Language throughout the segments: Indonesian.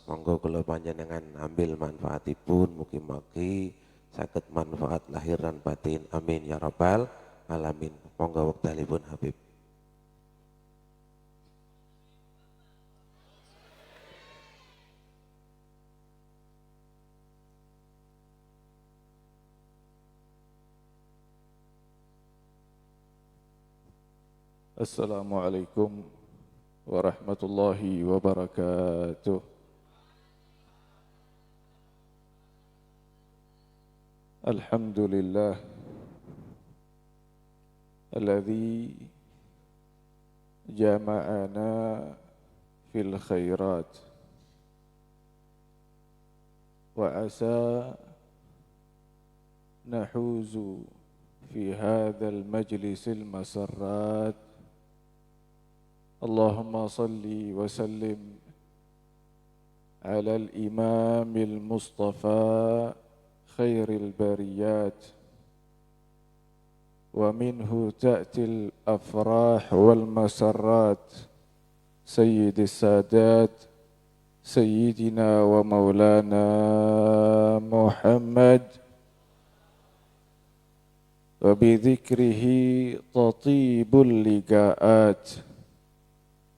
Monggo kula panjenengan ambil manfaatipun, mugi-mugi saged manfaat lahir dan batin. Amin ya rabbal alamin. Monggo wektalipun Habib. Assalamualaikum warahmatullahi wabarakatuh. Alhamdulillah alladzi jama'ana fil khairat wa asa nahuzu fi hadzal majlisil masarrat. Allahumma salli wa sallim ala al-imam al-mustafa khairil bariyat wa minhu ta'til afrah wal masarrat sayyidis sadat sayyidina wa maulana Muhammad wa bidhikrihi tatibul liqa'at.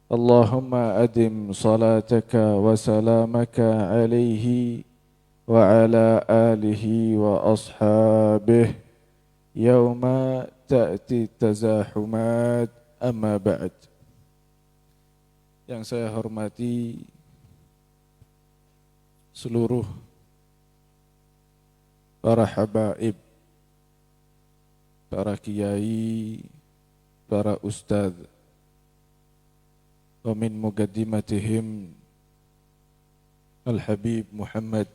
Allahumma adim salataka wa salamaka alaihi wa ala alihi wa ashabih yawma ta'ti tazahumat amma ba'd. Yang saya hormati seluruh para habaib, para kiai, para ustadz, wa min muqaddimatihim Al-Habib Muhammad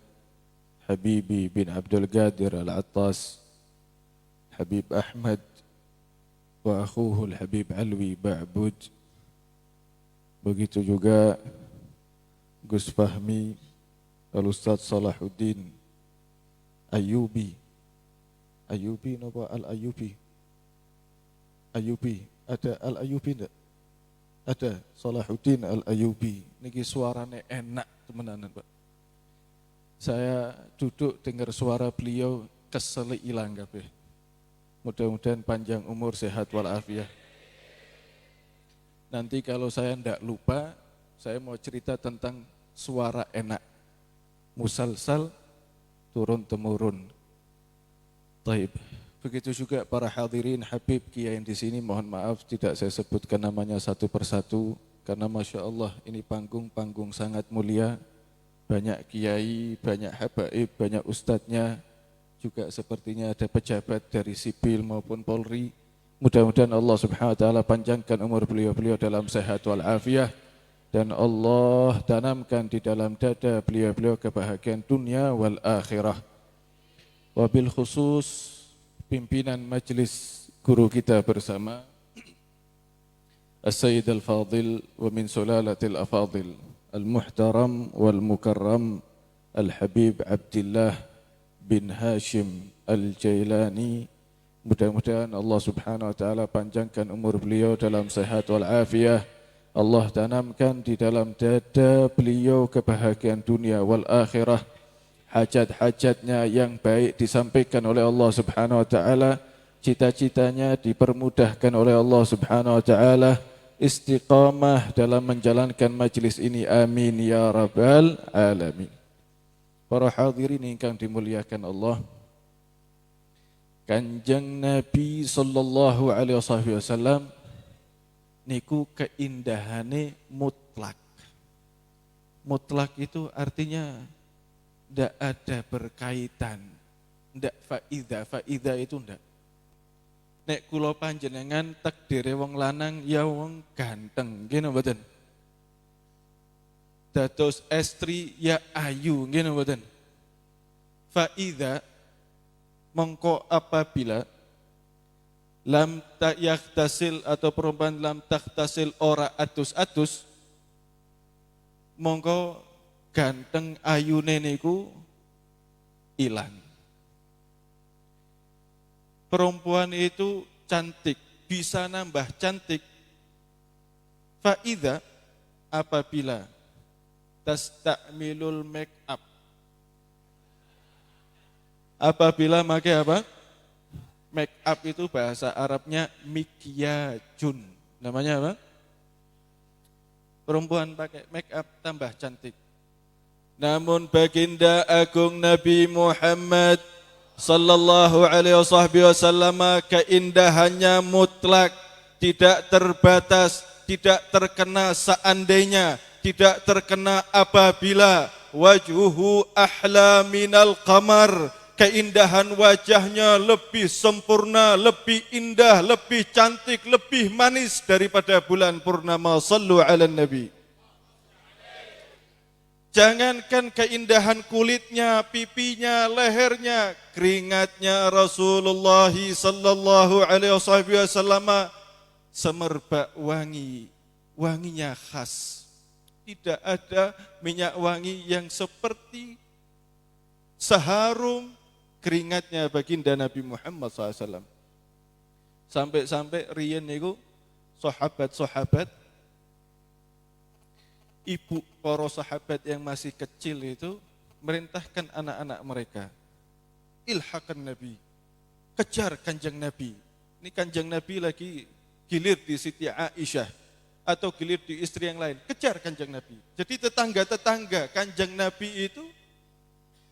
Habibi bin Abdul Qadir Al-Attas, Habib Ahmad wa akhuhu Al-Habib Alwi Ba'bud. Begitu juga Gus Fahmi Al-Ustadz Salahuddin Ayyubi. Ayyubi napa Al-Ayyubi? Ayyubi, ada Al-Ayyubi enggak? Ada Salahuddin Al-Ayyubi. Niki suaranya enak temenan, Pak. Saya duduk dengar suara beliau kesel ilang kabeh. Mudah-mudahan panjang umur, sehat walafiat. Nanti kalau saya ndak lupa, saya mau cerita tentang suara enak. Musalsal turun temurun. Taib. Begitu juga para hadirin Habib Kiai yang di sini, mohon maaf tidak saya sebutkan namanya satu persatu karena Masya Allah ini panggung sangat mulia, banyak kiai, banyak habaib, banyak ustadznya, juga sepertinya ada pejabat dari sipil maupun Polri. Mudah-mudahan Allah Subhanahu wa taala panjangkan umur beliau-beliau dalam sehat wal afiah dan Allah tanamkan di dalam dada beliau-beliau kebahagiaan dunia wal akhirah. Wabil khusus pimpinan majelis guru kita bersama As-Sayyid Al-Fadil wa min sulalatil afadil Al-Muhtaram wal-Mukarram Al-Habib Abdullah bin Hashim Al-Jailani. Mudah-mudahan Allah Subhanahu wa taala panjangkan umur beliau dalam sehat wal afiah. Allah tanamkan di dalam dada beliau kebahagiaan dunia wal akhirah. Hajat-hajatnya yang baik disampaikan oleh Allah Subhanahu wa taala, cita-citanya dipermudahkan oleh Allah Subhanahu wa taala, istiqamah dalam menjalankan majlis ini, amin ya rabbal alamin. Para hadirin ingkang dimuliakan Allah, Kanjeng Nabi sallallahu alaihi wasallam niku keindahane mutlak. Mutlak itu artinya tidak ada berkaitan, tidak faida itu tidak. Nek kula panjenengan takdire wong lanang ya wong ganteng, ngene mboten. Dados estri ya ayu, ngene mboten. Faida mongko apabila lam yaktasil atau perempuan lam taktasil ora atus-atus, mongko ganteng ayune niku ilang. Perempuan itu cantik, bisa nambah cantik. Faida apabila tastakmilul make up. Apabila pakai apa? Make up itu bahasa Arabnya mikyajun. Namanya apa? Perempuan pakai make up tambah cantik. Namun baginda agung Nabi Muhammad sallallahu alaihi wasallam keindahannya mutlak, tidak terbatas, tidak terkena seandainya, tidak terkena apabila. Wajhuhu ahla minal qamar, keindahan wajahnya lebih sempurna, lebih indah, lebih cantik, lebih manis daripada bulan purnama. Sallu ala nabi. Jangankan keindahan kulitnya, pipinya, lehernya, keringatnya Rasulullah sallallahu alaihi wasallam semerbak wangi, wanginya khas. Tidak ada minyak wangi yang seperti seharum keringatnya baginda Nabi Muhammad SAW. Sampai-sampai riyen niku sahabat-sahabat, ibu para sahabat yang masih kecil itu merintahkan anak-anak mereka, ilhakan Nabi, kejar kanjeng Nabi. Ini kanjeng Nabi lagi gilir di Siti Aisyah atau gilir di istri yang lain, kejar kanjeng Nabi. Jadi tetangga-tetangga kanjeng Nabi itu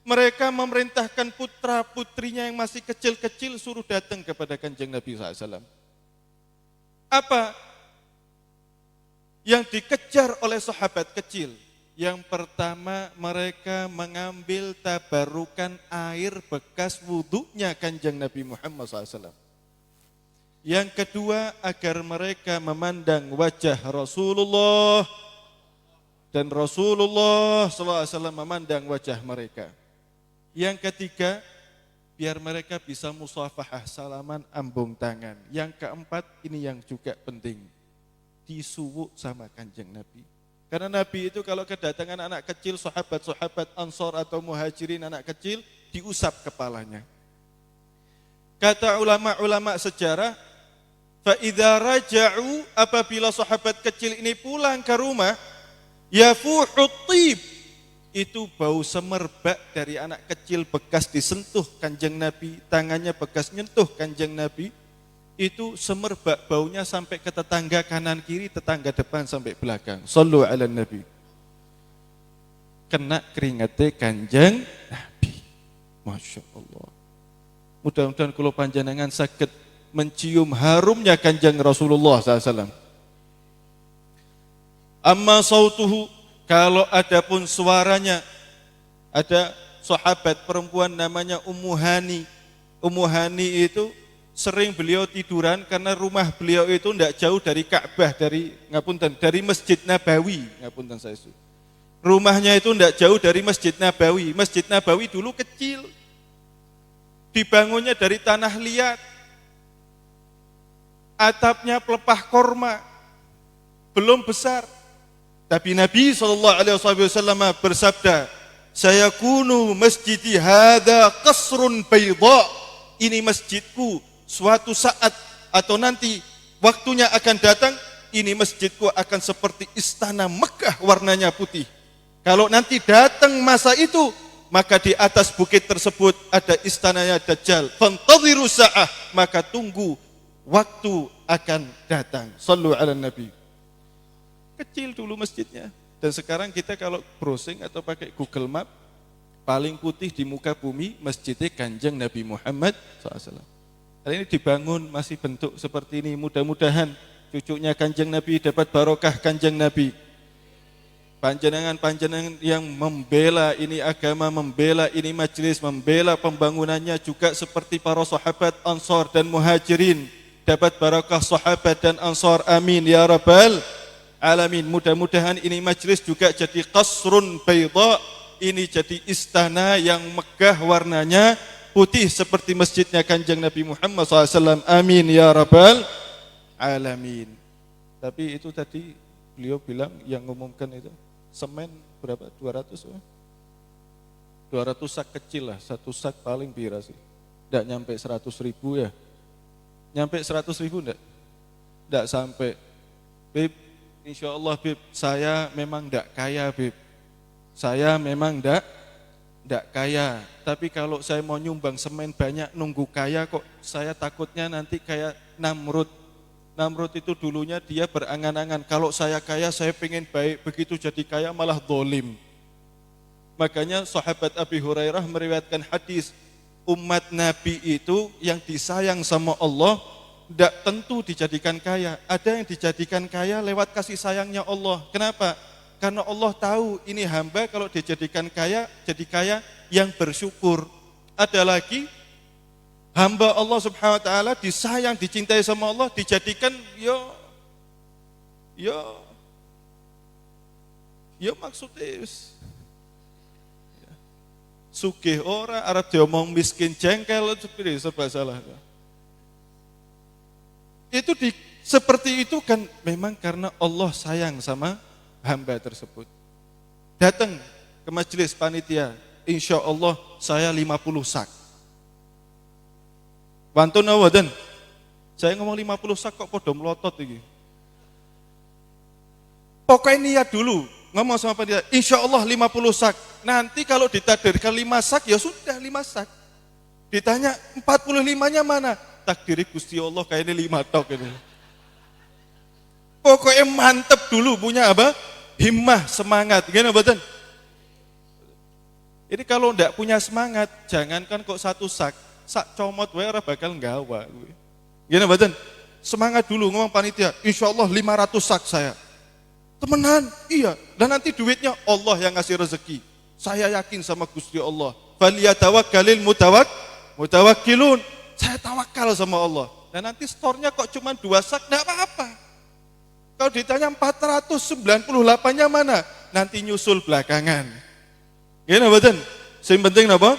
mereka memerintahkan putra-putrinya yang masih kecil-kecil suruh datang kepada kanjeng Nabi SAW. Apa yang dikejar oleh sahabat kecil? Yang pertama, mereka mengambil tabarukan air bekas wudhunya kanjeng Nabi Muhammad SAW. Yang kedua, agar mereka memandang wajah Rasulullah dan Rasulullah SAW memandang wajah mereka. Yang ketiga, biar mereka bisa musafahah, salaman, ambung tangan. Yang keempat, ini yang juga penting, disuwuk sama kanjeng Nabi. Karena Nabi itu kalau kedatangan anak kecil, sahabat-sahabat Ansor atau Muhajirin anak kecil, diusap kepalanya. Kata ulama-ulama sejarah, فَإِذَا رَجَعُوا, apabila sahabat kecil ini pulang ke rumah, يَفُوحُ الطِّيبِ, itu bau semerbak dari anak kecil bekas disentuh kanjeng Nabi, tangannya bekas nyentuh kanjeng Nabi, itu semerbak baunya sampai ke tetangga kanan kiri, tetangga depan sampai belakang. Sallu ala Nabi. Kena keringatnya kanjeng Nabi. Masya Allah. Mudah-mudahan kalau panjenengan sakit mencium harumnya kanjeng Rasulullah SAW. Amma sautuhu, kalau adapun suaranya, ada sahabat perempuan namanya Ummu Hani. Ummu Hani itu sering beliau tiduran karena rumah beliau itu tidak jauh dari Ka'bah, dari Masjid Nabawi. Rumahnya itu tidak jauh dari Masjid Nabawi. Masjid Nabawi dulu kecil, dibangunnya dari tanah liat, atapnya pelepah korma, belum besar. Tapi Nabi SAW bersabda, sayakunu masjidi hadha qasrun bayda, ini masjidku suatu saat atau nanti waktunya akan datang, ini masjidku akan seperti istana Mekah warnanya putih. Kalau nanti datang masa itu, maka di atas bukit tersebut ada istananya Dajjal. Fantadhiru sa'ah, maka tunggu waktu akan datang. Sallu ala Nabi. Kecil dulu masjidnya. Dan sekarang kita kalau browsing atau pakai Google Map, paling putih di muka bumi masjidnya kanjeng Nabi Muhammad SAW. Hari ini dibangun masih bentuk seperti ini. Mudah-mudahan cucunya kanjeng Nabi dapat barokah kanjeng Nabi. Panjenengan-panjenengan yang membela ini agama, membela ini majelis, membela pembangunannya juga seperti para sahabat Ansor dan Muhajirin, dapat barokah sahabat dan Ansor. Amin ya rabbal alamin. Mudah-mudahan ini majelis juga jadi qasrun bayda, ini jadi istana yang megah warnanya putih seperti masjidnya kanjeng Nabi Muhammad SAW. Amin ya rabbal alamin. Tapi itu tadi beliau bilang yang ngumumkan itu semen berapa? 200 sak kecil lah, satu sak paling pira sih? Enggak nyampe 100.000 ya? Nyampe 100.000 enggak? Enggak sampai. Bib, insya Allah Bib, saya memang enggak kaya Bib, Saya memang ndak kaya, tapi kalau saya mau nyumbang semen banyak nunggu kaya kok, saya takutnya nanti kayak Namrud. Namrud itu dulunya dia berangan-angan, kalau saya kaya saya pengen baik, begitu jadi kaya malah dolim. Makanya sahabat Abi Hurairah meriwayatkan hadis, umat Nabi itu yang disayang sama Allah tidak tentu dijadikan kaya. Ada yang dijadikan kaya lewat kasih sayangnya Allah. Kenapa? Karena Allah tahu ini hamba kalau dijadikan kaya, jadi kaya yang bersyukur. Ada lagi hamba Allah Subhanahu wa taala disayang, dicintai sama Allah, dijadikan maksudnya sugih ora, arep diomong miskin jengkel, itu serba salah. Itu seperti itu kan memang karena Allah sayang sama hamba tersebut. Datang ke majelis panitia, insya Allah saya 50 sak. Wantun awadan, saya ngomong 50 sak kok podo melotot ini. Pokoknya niat dulu, ngomong sama panitia, insya Allah 50 sak. Nanti kalau ditakdirkan 5 sak, ya sudah 5 sak. Ditanya 45-nya mana? Takdiri Gusti Allah kayaknya 5 tok ini. Pokoknya mantep dulu, punya apa? Himmah, semangat. Gimana betul? Ini kalau enggak punya semangat, jangankan kok 1 sak comot wae ora bakal nggawa. Gimana betul? Semangat dulu ngomong panitia, insya Allah 500 sak saya. Temenan, iya. Dan nanti duitnya Allah yang ngasih rezeki. Saya yakin sama Gusti Allah. Faliyatawakkalil mutawakkilun. Saya tawakal sama Allah. Dan nanti store-nya kok cuma 2 sak, enggak apa-apa. Kalau ditanya 498-nya mana? Nanti nyusul belakangan. Gimana betul? Yang penting apa?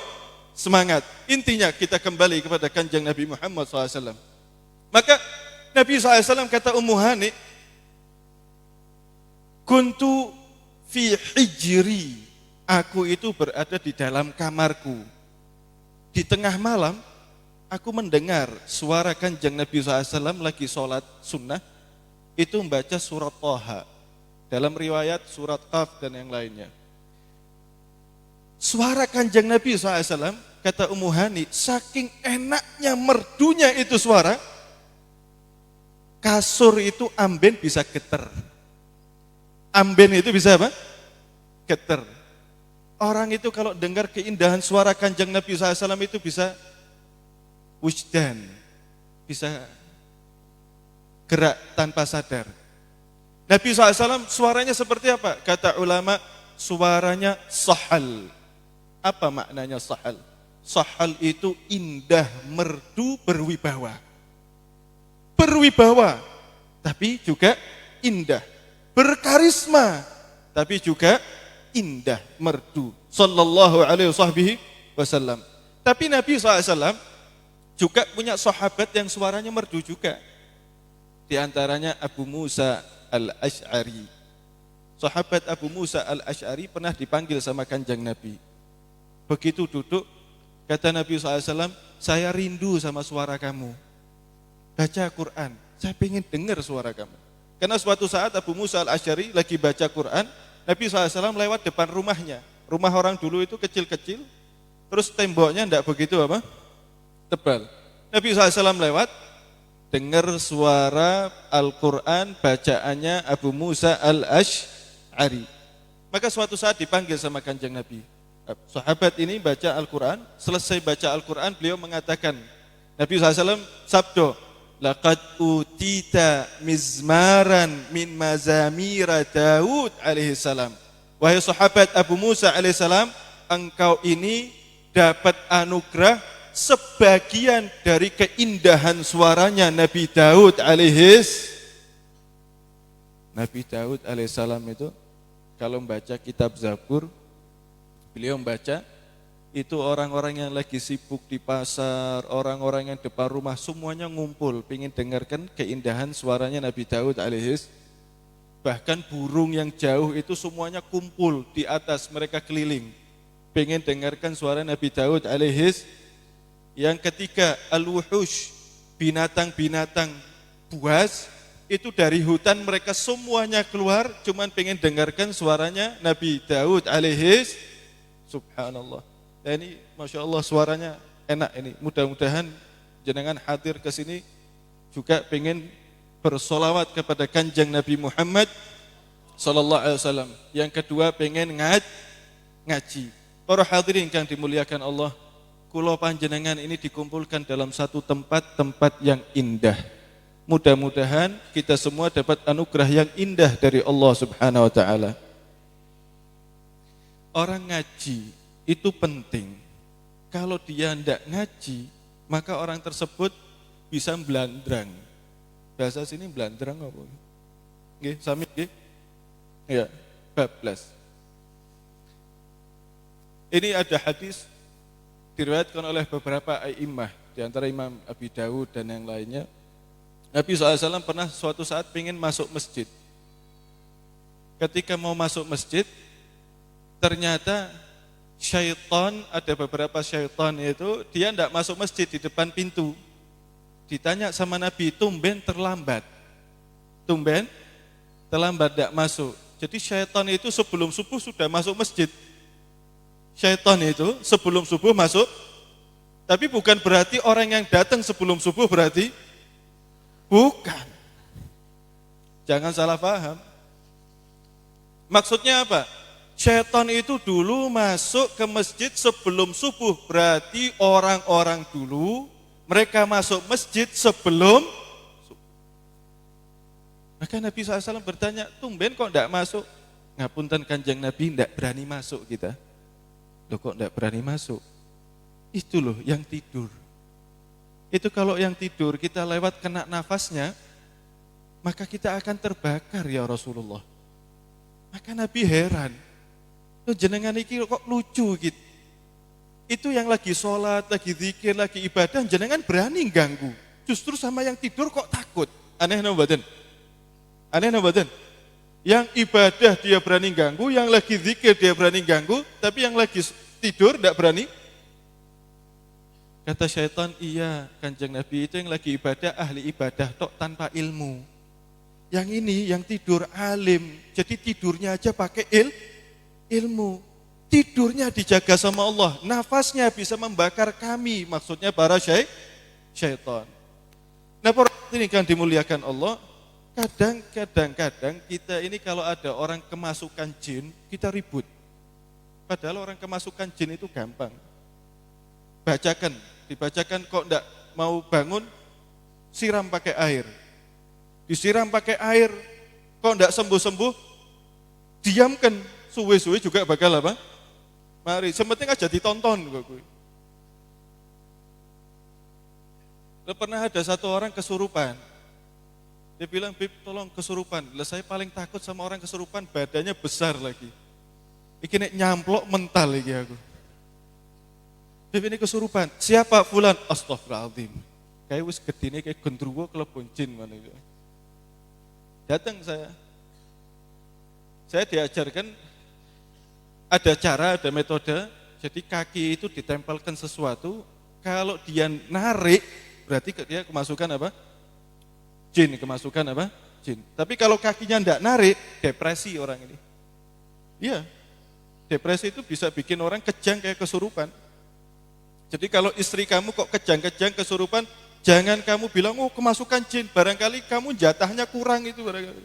Semangat. Intinya kita kembali kepada kanjeng Nabi Muhammad SAW. Maka Nabi SAW kata Ummu Hani, kuntu fi hijri, aku itu berada di dalam kamarku. Di tengah malam, aku mendengar suara kanjeng Nabi SAW lagi sholat sunnah, itu membaca surat Thaha. Dalam riwayat surat Qaf dan yang lainnya. Suara kanjeng Nabi SAW, kata Ummu Hani, saking enaknya merdunya itu suara, kasur itu amben bisa geter. Amben itu bisa apa? Geter. Orang itu kalau dengar keindahan suara kanjeng Nabi SAW itu bisa wujdan, bisa gerak tanpa sadar. Nabi SAW suaranya seperti apa? Kata ulama, suaranya sahal. Apa maknanya sahal? Sahal itu indah, merdu, berwibawa. Berwibawa, tapi juga indah. Berkarisma, tapi juga indah, merdu. Sallallahu alaihi wasallam. Tapi Nabi SAW juga punya sahabat yang suaranya merdu juga. Di antaranya Abu Musa al-Ash'ari. Sahabat Abu Musa al-Ash'ari pernah dipanggil sama kanjeng Nabi. Begitu duduk, kata Nabi SAW, saya rindu sama suara kamu. Baca Quran, saya pengen dengar suara kamu. Karena suatu saat Abu Musa al-Ash'ari lagi baca Quran, Nabi SAW lewat depan rumahnya. Rumah orang dulu itu kecil-kecil, terus temboknya enggak begitu apa? Tebal. Nabi SAW lewat, dengar suara Al-Quran bacaannya Abu Musa al-Ash'ari. Maka suatu saat dipanggil sama kanjeng Nabi. Sahabat ini baca Al-Quran, selesai baca Al-Quran beliau mengatakan, Nabi SAW sabdo, laqad utita mizmaran min mazamira Daud alaihi salam. Wahai sahabat Abu Musa alaihi salam, engkau ini dapat anugerah sebagian dari keindahan suaranya Nabi Daud alaihissalam itu kalau membaca kitab Zabur, beliau membaca itu orang-orang yang lagi sibuk di pasar, orang-orang yang depan rumah semuanya ngumpul pengen dengarkan keindahan suaranya Nabi Daud alaihissalam. Bahkan burung yang jauh itu semuanya kumpul di atas, mereka keliling pengen dengarkan suara Nabi Daud alaihissalam. Yang ketiga, al-wuhush, binatang-binatang buas, itu dari hutan mereka semuanya keluar, cuman pengen dengarkan suaranya Nabi Daud alaihis, subhanallah. Ya ini Masya Allah suaranya enak ini, mudah-mudahan jenengan hadir ke sini juga pengen bersolawat kepada kanjeng Nabi Muhammad sallallahu alaihi wasallam. Yang kedua pengen ngaji. Para hadirin yang dimuliakan Allah, kula panjenengan ini dikumpulkan dalam satu tempat yang indah. Mudah-mudahan kita semua dapat anugerah yang indah dari Allah Subhanahu wa taala. Orang ngaji itu penting. Kalau dia tidak ngaji, maka orang tersebut bisa belandrang. Bahasa sini belandrang apa? Nggih, sami nggih. Ya, bablas. Ini ada hadis diriwayatkan oleh beberapa a'immah, di antara Imam Abi Dawud dan yang lainnya. Nabi SAW pernah suatu saat ingin masuk masjid. Ketika mau masuk masjid, ternyata syaitan, ada beberapa syaitan itu, dia tidak masuk masjid di depan pintu. Ditanya sama Nabi, tumben terlambat. Tumben terlambat tidak masuk. Jadi syaitan itu sebelum subuh sudah masuk masjid. Syaitan itu sebelum subuh masuk, tapi bukan berarti orang yang datang sebelum subuh berarti bukan. Jangan salah paham. Maksudnya apa? Syaitan itu dulu masuk ke masjid sebelum subuh. Berarti orang-orang dulu mereka masuk masjid sebelum subuh. Maka Nabi SAW bertanya, tumben kok tidak masuk? Ngapunten kanjeng Nabi, tidak berani masuk kita. Loh kok tidak berani masuk? Itu loh yang tidur. Itu kalau yang tidur kita lewat kena nafasnya, maka kita akan terbakar ya Rasulullah. Maka Nabi heran, jenengan iki kok lucu gitu. Itu yang lagi sholat, lagi zikir, lagi ibadah, jenengan berani ganggu. Justru sama yang tidur kok takut. Aneh napa mboten? Aneh napa mboten? Yang ibadah dia berani ganggu, yang lagi zikir dia berani ganggu, tapi yang lagi tidur tidak berani. Kata syaitan, iya kanjeng Nabi, itu yang lagi ibadah, ahli ibadah tok tanpa ilmu. Yang ini yang tidur alim, jadi tidurnya aja pakai ilmu. Tidurnya dijaga sama Allah, nafasnya bisa membakar kami, maksudnya para syaitan. Nah, para ini kan dimuliakan Allah, kadang-kadang kita ini kalau ada orang kemasukan jin, kita ribut. Padahal orang kemasukan jin itu gampang. Dibacakan kok enggak mau bangun, siram pakai air. Disiram pakai air, kok enggak sembuh-sembuh, diamkan, suwe-suwe juga bakal apa? Mari, sementing aja ditonton. Pernah ada satu orang kesurupan. Dia bilang, Bib tolong kesurupan. Lah saya paling takut sama orang kesurupan, badannya besar lagi. Iki nek nyamplok mental lagi aku. Bib ini kesurupan. Siapa? Fulan. Astagfirullahaladzim. Kayak wis gedine kayak gendruwo kelebon jin mana itu. Datang saya. Saya diajarkan ada cara, ada metode. Jadi kaki itu ditempelkan sesuatu. Kalau dia narik, berarti dia kemasukan apa? Jin, kemasukan apa? Jin. Tapi kalau kakinya enggak narik, depresi orang ini. Iya. Depresi itu bisa bikin orang kejang kayak kesurupan. Jadi kalau istri kamu kok kejang-kejang kesurupan, jangan kamu bilang, oh kemasukan jin, barangkali kamu jatahnya kurang itu barangkali.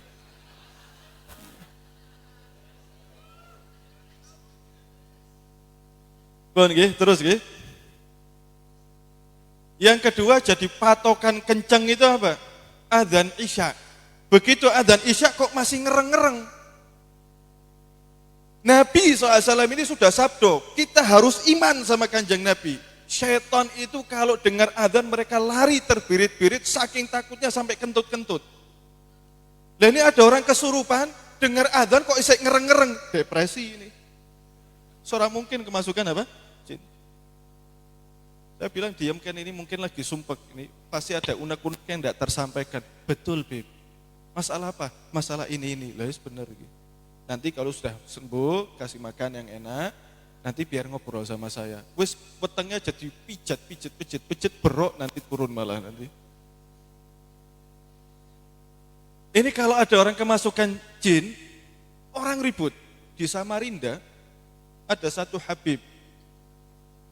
Bon, terus nggih. Yang kedua jadi patokan kenceng itu apa? Adzan Isya. Begitu adzan Isya kok masih ngereng-ngereng. Nabi SAW ini sudah sabdo, kita harus iman sama kanjeng Nabi. Syaitan itu kalau dengar adzan mereka lari terbirit-birit, saking takutnya sampai kentut-kentut. Lah ini ada orang kesurupan, dengar adzan kok isek ngereng-ngereng, depresi ini. Seorang mungkin kemasukan apa? Jin. Saya bilang diamkan ini mungkin lagi sumpek, ini pasti ada unek-unek yang tidak tersampaikan. Betul, Beb. Masalah apa? Masalah ini. Lah benar gitu. Nanti kalau sudah sembuh, kasih makan yang enak, nanti biar ngobrol sama saya. Wis wetengnya jadi pijat berok, nanti turun malah nanti. Ini kalau ada orang kemasukan jin, orang ribut. Di Samarinda ada satu Habib.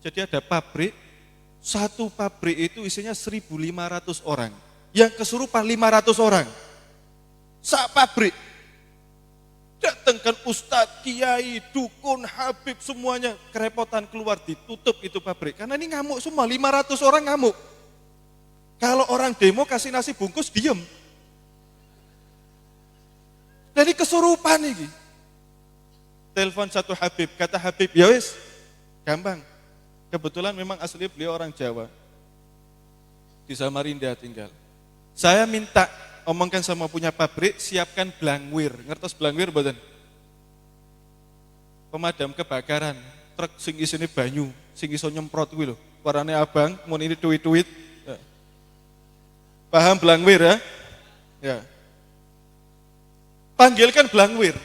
Jadi ada pabrik, satu pabrik itu isinya 1.500 orang. Yang kesurupan 500 orang. Sak pabrik. Datangkan ustadz, kiai, dukun, habib, semuanya kerepotan keluar, ditutup itu pabrik. Karena ini ngamuk semua, 500 orang ngamuk. Kalau orang demo kasih nasi bungkus, diem. Jadi kesurupan ini. Telepon satu habib, kata Habib, ya wis, gampang. Kebetulan memang asli beliau orang Jawa. Di Samarinda tinggal. Saya minta, omongkan sama punya pabrik, siapkan blangwir. Ngertos blangwir mboten? Pemadam kebakaran, truk sing isine banyu, sing iso nyemprot kuwi lho. Warnane abang, mun ini duit-duit. Ya. Paham blangwir ya? Ya. Panggilkan blangwir.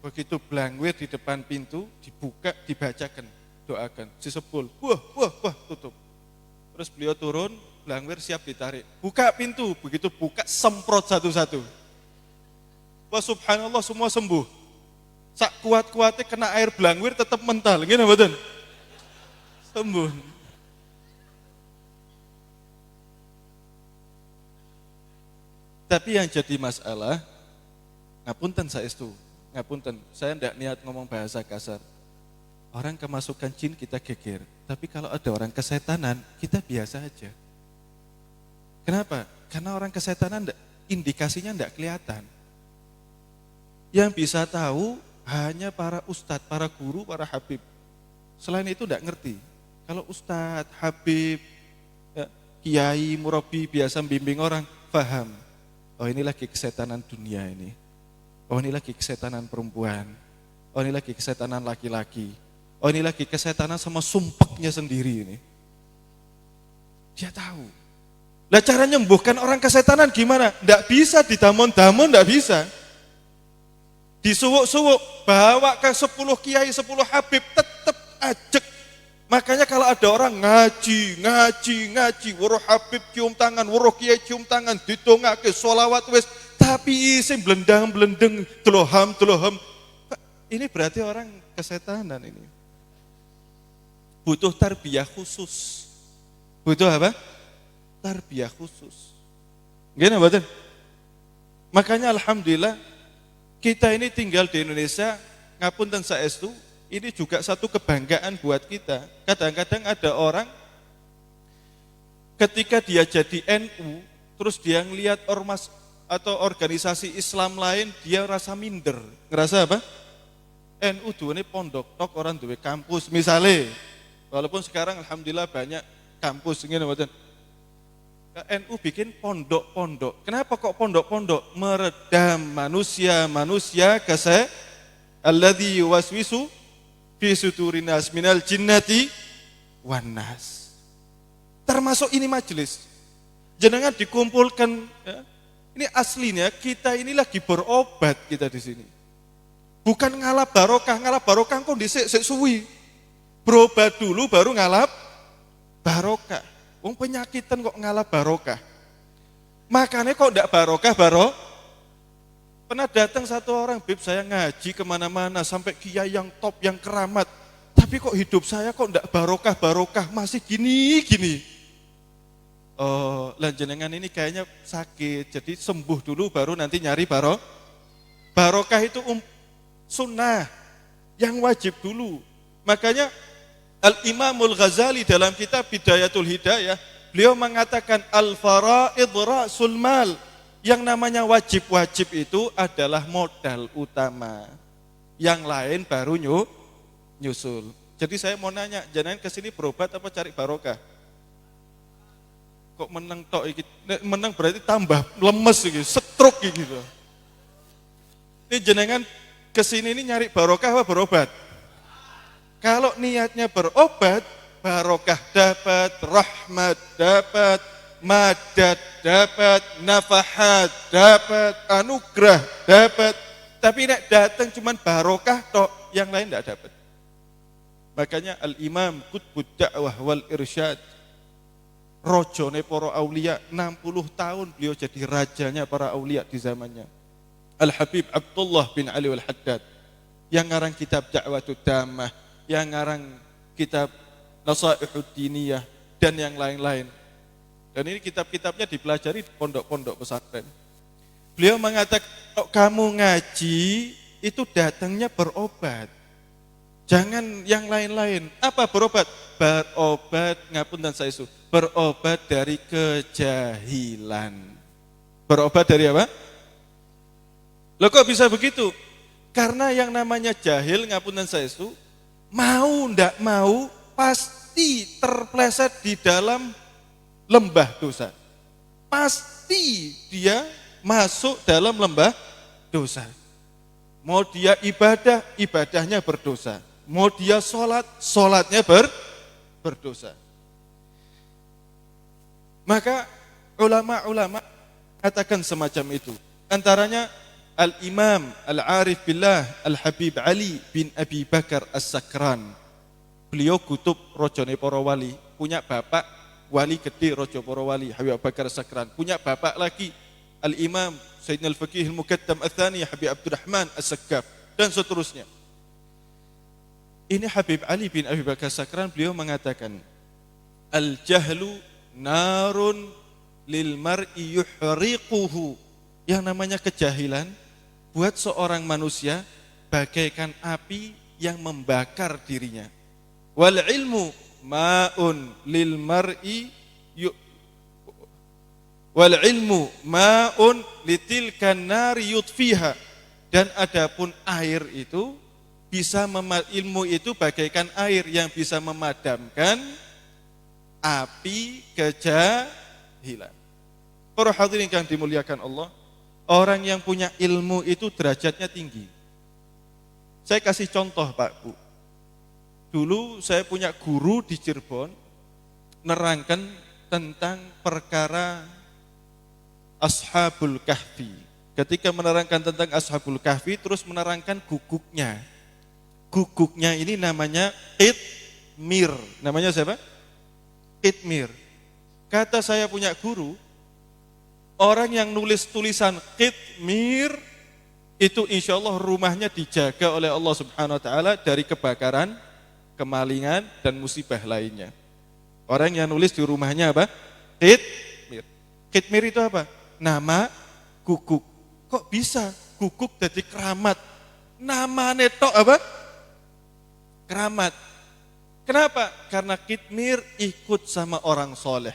Begitu blangwir di depan pintu, dibuka, dibacakan, doakan, disebul, wah, tutup. Terus beliau turun, blangwir siap ditarik. Buka pintu, begitu buka, semprot satu-satu. Wah subhanallah semua sembuh. Sak kuat-kuatnya kena air blangwir tetap mental, gini betul? Sembuh. Tapi yang jadi masalah, ngapunten saestu. Ngapunten, saya tidak niat ngomong bahasa kasar. Orang kemasukan jin kita geger, tapi kalau ada orang kesetanan, kita biasa aja. Kenapa? Karena orang kesetanan indikasinya tidak kelihatan. Yang bisa tahu hanya para ustadz, para guru, para habib. Selain itu tidak ngerti. Kalau ustadz, habib, ya, kiai, murabi biasa bimbing orang, paham. Oh ini lagi kesetanan dunia ini. Oh ini lagi kesetanan perempuan, oh ini lagi kesetanan laki-laki, oh ini lagi kesetanan sama sumpeknya sendiri ini. Dia tahu. Lah cara nyembuhkan orang kesetanan gimana? Nggak bisa ditamon-tamon, nggak bisa. Disuwuk-suwuk, bawa ke 10 kiai, 10 habib, tetap ajek. Makanya kalau ada orang ngaji, wuruh habib cium tangan, wuruh kiai cium tangan, didongake sholawat wis, tapi isi belendang-belendeng, teloham. Ini berarti orang kesetanan ini. Butuh tarbiyah khusus. Butuh apa? Tarbiyah khusus. Gini betul? Makanya alhamdulillah kita ini tinggal di Indonesia, ngapunten saestu, ini juga satu kebanggaan buat kita. Kadang-kadang ada orang ketika dia jadi NU, terus dia ngelihat ormas atau organisasi Islam lain, dia rasa minder. Ngerasa apa? NU duwe pondok tok, orang duwe kampus misalnya. Walaupun sekarang alhamdulillah banyak kampus ngene mboten. NU bikin pondok-pondok. Kenapa kok pondok-pondok? Meredam manusia alladzi yuwaswisu fi sudurinas minal jinnati wan nas. Termasuk ini majelis. Jenengan dikumpulkan, ya, ini aslinya kita ini lagi berobat kita di sini. Bukan ngalap barokah kondisi sik suwi. Berobat dulu baru ngalap barokah. Wong penyakitan kok ngalap barokah. Makanya kok enggak barokah. Pernah datang satu orang, Bib, saya ngaji kemana-mana sampai kiai yang top, yang keramat. Tapi kok hidup saya kok enggak barokah, masih gini. Oh, lanjenengan ini kayaknya sakit, jadi sembuh dulu baru nanti nyari barokah itu sunnah, yang wajib dulu. Makanya Al-Imamul Ghazali dalam kitab Bidayatul Hidayah, beliau mengatakan al-fara'id ra'sul mal. Yang namanya wajib-wajib itu adalah modal utama. Yang lain baru nyusul. Jadi saya mau nanya, jenengan kesini berobat apa cari barokah? Kok menang tok iki? Menang berarti tambah lemes gitu, stroke gitu. Ini jenengan kesini ini nyari barokah apa berobat? Kalau niatnya berobat, barokah dapat, rahmat dapat, madad dapat, nafahat dapat, anugerah dapat. Tapi nek datang cuman barokah tok, yang lain enggak dapat. Makanya Al-Imam Qutbud Da'wah wal Irsyad rojone para aulia, 60 tahun beliau jadi rajanya para aulia di zamannya. Al-Habib Abdullah bin Ali Al-Haddad, yang ngarang kitab Da'watud Damah, yang ngarang kitab Nasaihud Diniyah, dan yang lain-lain. Dan ini kitab-kitabnya dipelajari di pondok-pondok pesantren. Beliau mengatakan, kalau kamu ngaji, itu datangnya berobat. Jangan yang lain-lain. Apa berobat? Berobat, ngapunten saya itu, berobat dari kejahilan. Berobat dari apa? Loh kok bisa begitu? Karena yang namanya jahil, ngapunten saya itu, mau ndak mau pasti terpleset di dalam lembah dosa. Pasti dia masuk dalam lembah dosa. Mau dia ibadah, ibadahnya berdosa. Mau dia sholat, sholatnya berdosa. Maka ulama-ulama katakan semacam itu. Antaranya Al-Imam Al-Arif Billah Al-Habib Ali bin Abi Bakar As-Sakran. Beliau kutub rojone para wali, punya bapak wali gede rojo para wali, Habib Abu Bakar As-Sakran. Punya bapak lagi Al-Imam Sayyidina Al-Faqih Al-Muqaddam Al-Thani Habib Abdurrahman As-Sakkaf, dan seterusnya. Ini Habib Ali bin Abi Bakar As-Sakran, beliau mengatakan, Al-jahlu narun lil mar'i yuhriquhu. Yang namanya kejahilan buat seorang manusia bagaikan api yang membakar dirinya. Wal ilmu ma'un lil mar'i wal ilmu ma'un litilkan nari yutfiha. Dan adapun air itu bisa ilmu itu bagaikan air yang bisa memadamkan api kejahilan. Para hadirin yang dimuliakan Allah, orang yang punya ilmu itu derajatnya tinggi. Saya kasih contoh Pak Bu. Dulu saya punya guru di Cirebon nerangkan tentang perkara Ashabul Kahfi. Ketika menerangkan tentang Ashabul Kahfi, terus menerangkan guguknya. Guguknya ini namanya Qitmir. Namanya siapa? Qitmir. Kata saya punya guru, orang yang nulis tulisan Qitmir itu insya Allah rumahnya dijaga oleh Allah Subhanahu Wa Taala dari kebakaran, kemalingan, dan musibah lainnya. Orang yang nulis di rumahnya apa? Qitmir. Qitmir itu apa? Nama guguk. Kok bisa guguk jadi keramat? Nama netok apa? Keramat. Kenapa? Karena Qitmir ikut sama orang soleh.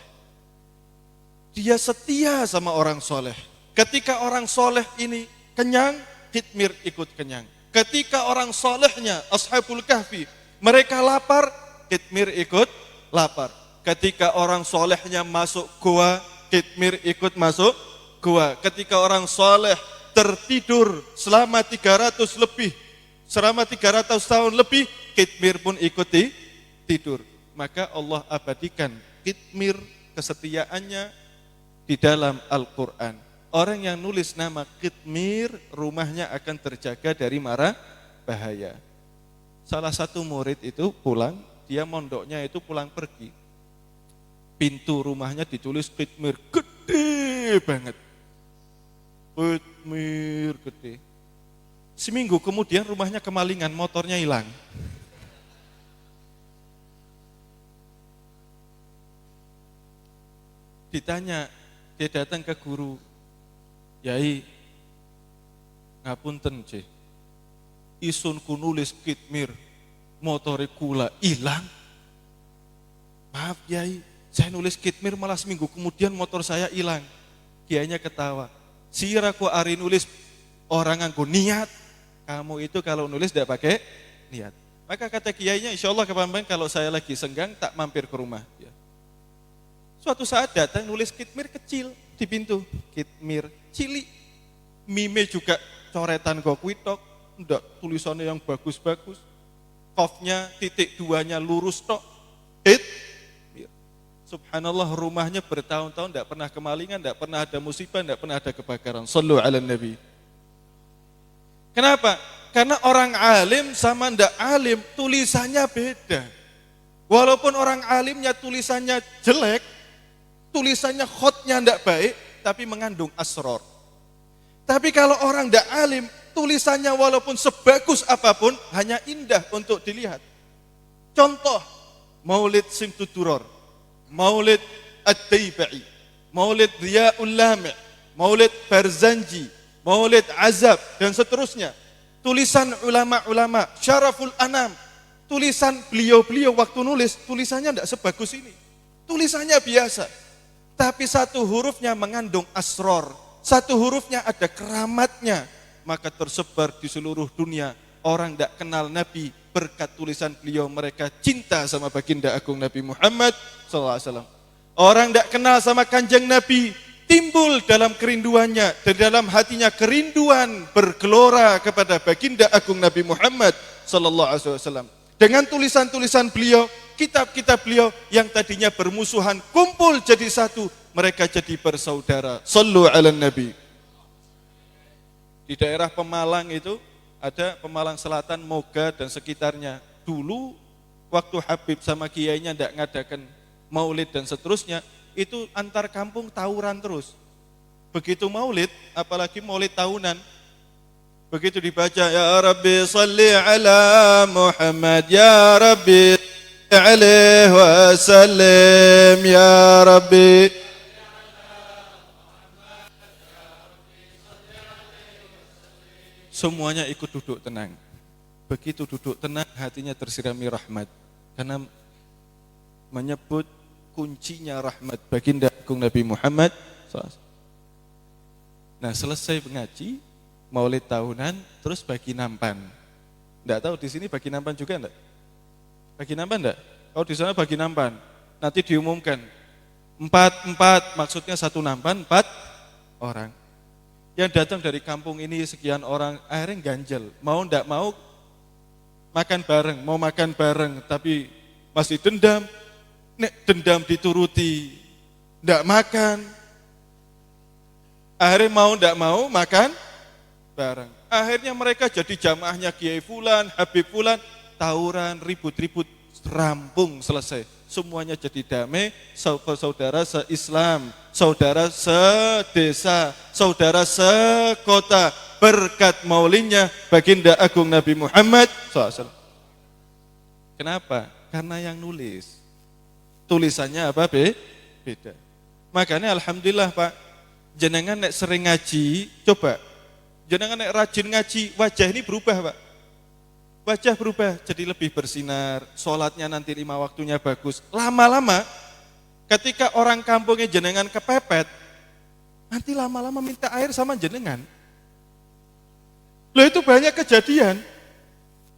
Dia setia sama orang soleh. Ketika orang soleh ini kenyang, Qitmir ikut kenyang. Ketika orang solehnya, Ashabul Kahfi, mereka lapar, Qitmir ikut lapar. Ketika orang solehnya masuk gua, Qitmir ikut masuk gua. Ketika orang soleh tertidur selama 300 tahun lebih, Qitmir pun ikuti tidur. Maka Allah abadikan Qitmir kesetiaannya di dalam Al-Quran. Orang yang nulis nama Qitmir, rumahnya akan terjaga dari mara bahaya. Salah satu murid itu pulang, dia mondoknya itu pulang pergi. Pintu rumahnya ditulis Qitmir, gede banget. Qitmir gede. Seminggu kemudian rumahnya kemalingan, motornya hilang. Ditanya, dia datang ke guru, Yai, ngapunten cih, isunku nulis Qitmir, motore kula hilang. Maaf Yai, saya nulis Qitmir malah seminggu kemudian motor saya hilang. Kiainya ketawa, siraku ari nulis orang nganggo niat, kamu itu kalau nulis tidak pakai niat. Maka kata kiainya, insya Allah kapan-kapan kalau saya lagi senggang tak mampir ke rumah. Ya. Suatu saat datang nulis Qitmir kecil di pintu, Qitmir cilik, mime juga coretan gokwitok, enggak tulisannya yang bagus-bagus, qafnya titik duanya lurus tok, Qitmir. Subhanallah, rumahnya bertahun-tahun enggak pernah kemalingan, enggak pernah ada musibah, enggak pernah ada kebakaran. Shallu ala Nabi. Kenapa? Karena orang alim sama ndak alim tulisannya beda. Walaupun orang alimnya tulisannya jelek, tulisannya khotnya tidak baik, tapi mengandung asror. Tapi kalau orang tidak alim, tulisannya walaupun sebagus apapun, hanya indah untuk dilihat. Contoh, Maulid Simtuduror, Maulid Ad-Daibai, Maulid Riya'ul Lami', Maulid Barzanji, Maulid Azab, dan seterusnya. Tulisan ulama-ulama, Syaraful Anam, tulisan beliau-beliau waktu nulis, tulisannya tidak sebagus ini. Tulisannya biasa, tapi satu hurufnya mengandung asror, satu hurufnya ada keramatnya, maka tersebar di seluruh dunia. Orang tidak kenal Nabi, berkat tulisan beliau mereka cinta sama baginda agung Nabi Muhammad SAW. Orang tidak kenal sama kanjeng Nabi, timbul dalam kerinduannya, dan dalam hatinya kerinduan bergelora kepada baginda agung Nabi Muhammad SAW. Dengan tulisan-tulisan beliau, kitab-kitab beliau yang tadinya bermusuhan, kumpul jadi satu, mereka jadi bersaudara. Sallu ala Nabi. Di daerah Pemalang itu, ada Pemalang Selatan, Moga dan sekitarnya. Dulu, waktu Habib sama kiainya tidak ngadakan maulid dan seterusnya, itu antar kampung tawuran terus. Begitu maulid, apalagi maulid tahunan, begitu dibaca, Ya Rabbi salli ala Muhammad, Ya Rabbi alaihi wasallam, Ya Rabbi. Semuanya ikut duduk tenang. Begitu duduk tenang, hatinya tersirami rahmat. Karena menyebut kuncinya rahmat baginda agung Nabi Muhammad SAW. Nah, selesai mengaji, maulid tahunan, terus bagi nampan. Enggak tahu di sini bagi nampan juga enggak? Bagi nampan enggak? Oh, di sana bagi nampan. Nanti diumumkan. 4 maksudnya satu nampan 4 orang. Yang datang dari kampung ini sekian orang, akhirnya ganjel. Mau enggak mau makan bareng, mau makan bareng tapi masih dendam. Nek dendam dituruti, enggak makan. Akhirnya mau enggak mau makan bareng. Akhirnya mereka jadi jamaahnya Kiai Fulan, Habib Fulan, tawuran, ribut-ribut, rampung, selesai. Semuanya jadi damai, saudara se-Islam, saudara se-desa, saudara se-kota, berkat maulidnya baginda agung Nabi Muhammad SAW. Kenapa? Karena yang nulis, tulisannya apa? Beda. Makanya alhamdulillah Pak, jenengan nek sering ngaji, coba jenengan nek rajin ngaji, wajah ini berubah Pak. Wajah berubah jadi lebih bersinar, sholatnya nanti 5 waktunya bagus. Lama-lama ketika orang kampungnya jenengan kepepet, nanti lama-lama minta air sama jenengan. Loh, itu banyak kejadian.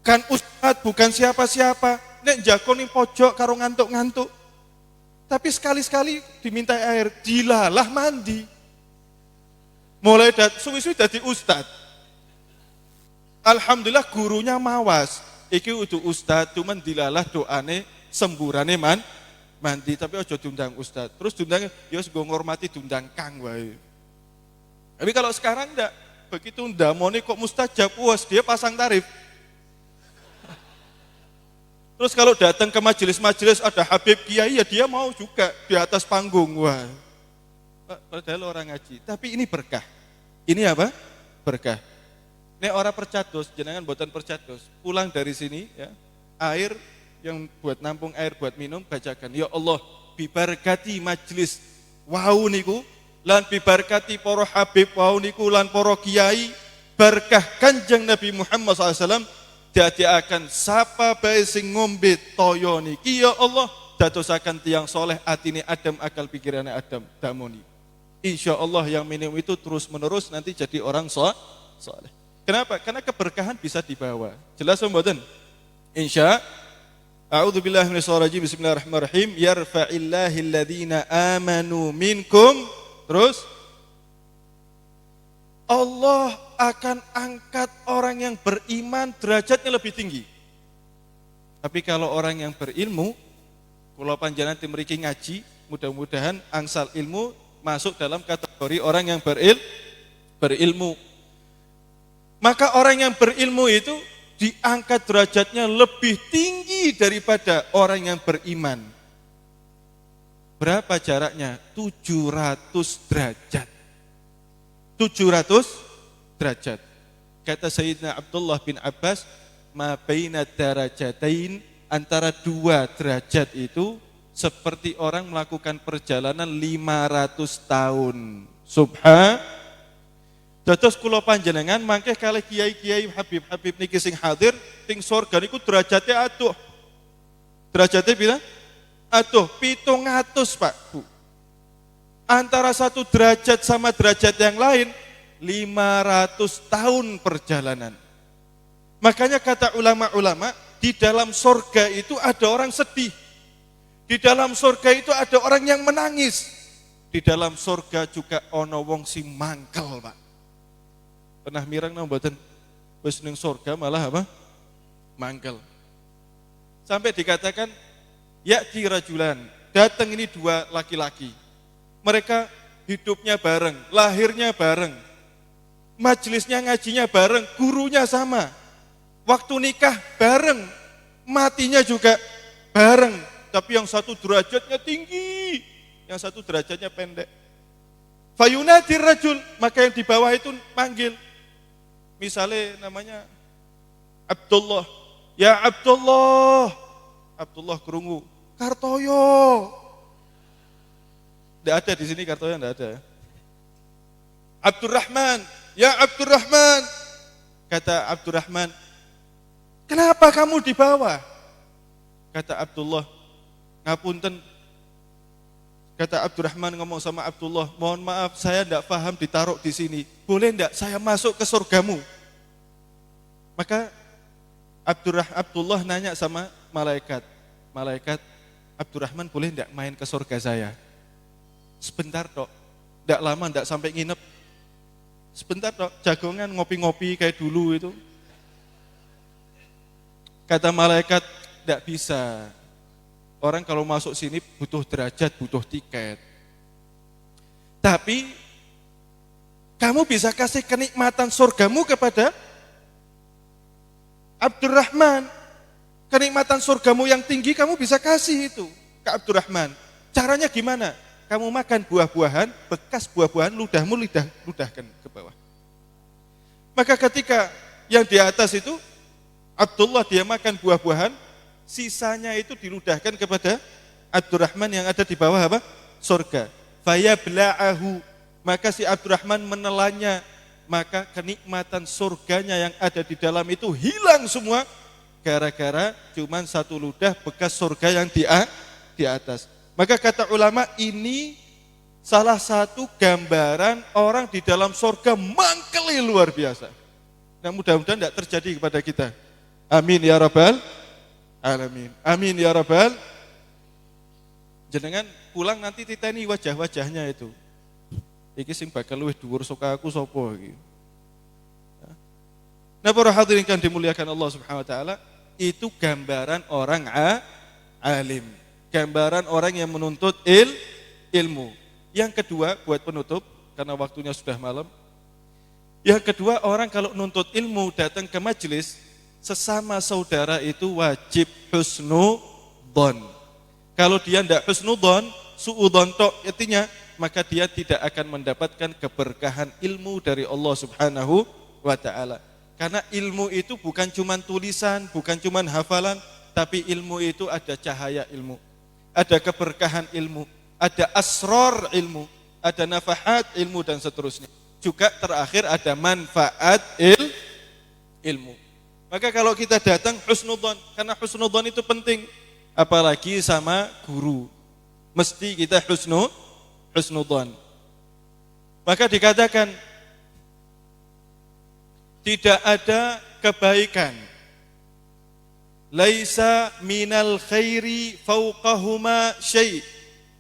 Kan ustadz bukan siapa-siapa, nek jakoni pojok karo ngantuk-ngantuk. Tapi sekali-sekali diminta air, dilalah mandi. Mulai suwi-suwi dadi ustadz. Alhamdulillah gurunya mawas. Iki udah ustadz, cuman dilalah doane semburane mandi, tapi ojo diundang ustadz. Terus diundang, ya gue ngormati diundang kang wae. Tapi kalau sekarang enggak, begitu ndamone kok mustajab, puas dia pasang tarif. Terus kalau datang ke majelis-majelis ada Habib Kiai, ya dia mau juga di atas panggung. Wah, padahal orang ngaji. Tapi ini berkah. Ini apa? Berkah. Nek orang percados, jenengan buatan percados, pulang dari sini ya, air yang buat nampung air buat minum, bacakan, ya Allah, bibarkati majlis wau niku, lan bibarkati para habib wau niku, lan para kiai, berkah kanjeng Nabi Muhammad SAW, dadiakan sapa bae sing ngombe toyo niki, ya Allah, dadosaken tiyang soleh atine Adam, akal pikirannya Adam, damoni. Insya Allah yang minum itu terus menerus nanti jadi orang soleh. Kenapa? Karena keberkahan bisa dibawa. Jelas mboten? Insya A'udzubillahi minasyaitonir rajim. Bismillahirrahmanirrahim. Yarfa'illahil ladzina amanu minkum. Terus Allah akan angkat orang yang beriman derajatnya lebih tinggi. Tapi kalau orang yang berilmu, kula panjenengan tim mriki ngaji, mudah-mudahan angsal ilmu masuk dalam kategori orang yang berilmu. Maka orang yang berilmu itu diangkat derajatnya lebih tinggi daripada orang yang beriman. Berapa jaraknya? 700 derajat. 700 derajat. Kata Sayyidina Abdullah bin Abbas, ma baina darajatain, antara 2 derajat itu seperti orang melakukan perjalanan 500 tahun. Dados kula panjenengan mangke kalih kiai-kiai Habib-habib niki sing hadir ting surga niku derajate aduh. Derajate pira? Aduh 700, Pak, Bu. Antara 1 derajat sama derajat yang lain 500 tahun perjalanan. Makanya kata ulama-ulama, di dalam surga itu ada orang sedih. Di dalam surga itu ada orang yang menangis. Di dalam surga juga ono wong sing mangkel, Pak. Pernah mirang nang mboten? Wis ning surga malah apa? Mangkel. Sampai dikatakan ya'ti rajulan, datang ini 2 laki-laki. Mereka hidupnya bareng, lahirnya bareng. Majelisnya ngajinya bareng, gurunya sama. Waktu nikah bareng, matinya juga bareng. Tapi yang satu derajatnya tinggi, yang satu derajatnya pendek. Fayunadir rajul, maka yang di bawah itu manggil. Misalnya namanya Abdullah. Ya Abdullah. Abdullah kerungu. Kartoyo. Tidak ada di sini Kartoyo, tidak ada. Abdurrahman. Ya Abdurrahman. Kata Abdurrahman, kenapa kamu di bawah? Kata Abdullah, ngapunten. Kata Abdurrahman ngomong sama Abdullah, mohon maaf saya tidak paham ditaruh di sini. Boleh tidak saya masuk ke surgamu? Maka Abdullah nanya sama malaikat. Malaikat, Abdurrahman boleh tidak main ke surga saya? Sebentar tok, tidak lama, tidak sampai nginep. Sebentar tok, jagongan ngopi-ngopi kayak dulu itu. Kata malaikat, tidak bisa. Orang kalau masuk sini butuh derajat, butuh tiket. Tapi kamu bisa kasih kenikmatan surgamu kepada Abdurrahman. Kenikmatan surgamu yang tinggi kamu bisa kasih itu ke Abdurrahman. Caranya gimana? Kamu makan buah-buahan, bekas buah-buahan ludahmu ludahkan ke bawah. Maka ketika yang di atas itu Abdullah dia makan buah-buahan, sisanya itu diludahkan kepada Abdurrahman yang ada di bawah apa? Surga. Fayabla'ahu, maka si Abdurrahman menelannya, maka kenikmatan surganya yang ada di dalam itu hilang semua gara-gara cuman 1 ludah bekas surga yang di atas. Maka kata ulama, ini salah satu gambaran orang di dalam surga mangkeli luar biasa. Nah, mudah-mudahan tidak terjadi kepada kita. Amin ya rabbal alamin. Amin ya rabbal. Jenengan pulang nanti titeni wajah-wajahnya itu. Iki sing bakal luwih dhuwur saka aku sapa iki. Nah, para hadirin kan dimuliakan Allah Subhanahu wa taala, itu gambaran orang alim. Gambaran orang yang menuntut ilmu. Yang kedua, buat penutup karena waktunya sudah malam. Yang kedua, orang kalau nuntut ilmu datang ke majelis, sesama saudara itu wajib husnudzon. Kalau dia tidak husnudzon, suudzon tok artinya, maka dia tidak akan mendapatkan keberkahan ilmu dari Allah Subhanahu wa taala. Karena ilmu itu bukan cuma tulisan, bukan cuma hafalan, tapi ilmu itu ada cahaya ilmu, ada keberkahan ilmu, ada asrar ilmu, ada nafahat ilmu dan seterusnya. Juga terakhir ada manfaat ilmu. Maka kalau kita datang husnudzon, karena husnudzon itu penting, apalagi sama guru. Mesti kita husnudzon. Maka dikatakan tidak ada kebaikan. Laisa minal khairi fauqahuma syai'.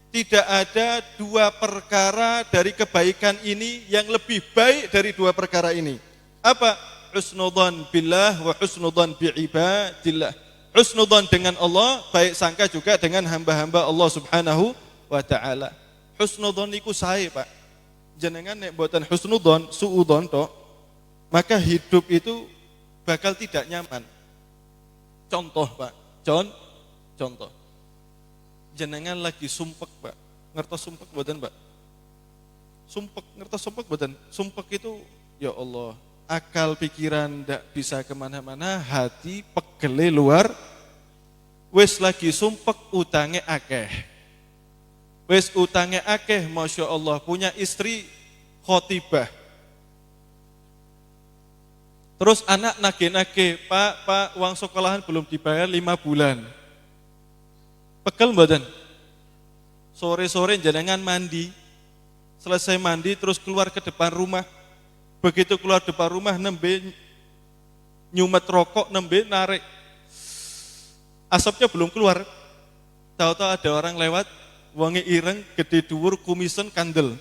Tidak ada 2 perkara dari kebaikan ini yang lebih baik dari 2 perkara ini. Apa? Husnudzan billah wa husnudzan bi'ibadillah. Husnudzan dengan Allah, baik sangka juga dengan hamba-hamba Allah Subhanahu wa taala. Husnudzan iku sae, Pak. Jenengan nek mboten husnudzan, suudzon tok, maka hidup itu bakal tidak nyaman. Contoh, Pak. Contoh. Jenengan lagi sumpek, Pak. ngertos sumpek mboten, Mbak? Sumpek, ngertos sumpek mboten? Sumpek itu, ya Allah, akal pikiran ndak bisa kemana-mana, hati pegele luar, wis lagi sumpek utange akeh. Wis utange akeh, Masya Allah, punya istri khotibah. Terus anak nage-nage, Pak, uang sekolahan belum dibayar 5 bulan. Pegel mboten? Sore-sore jenengan mandi, selesai mandi terus keluar ke depan rumah. Begitu keluar depan rumah, nembe nyumet rokok, nembe narik. Asapnya belum keluar. Tahu-tahu ada orang lewat, wangi ireng, gede dhuwur, kumisen, kandel.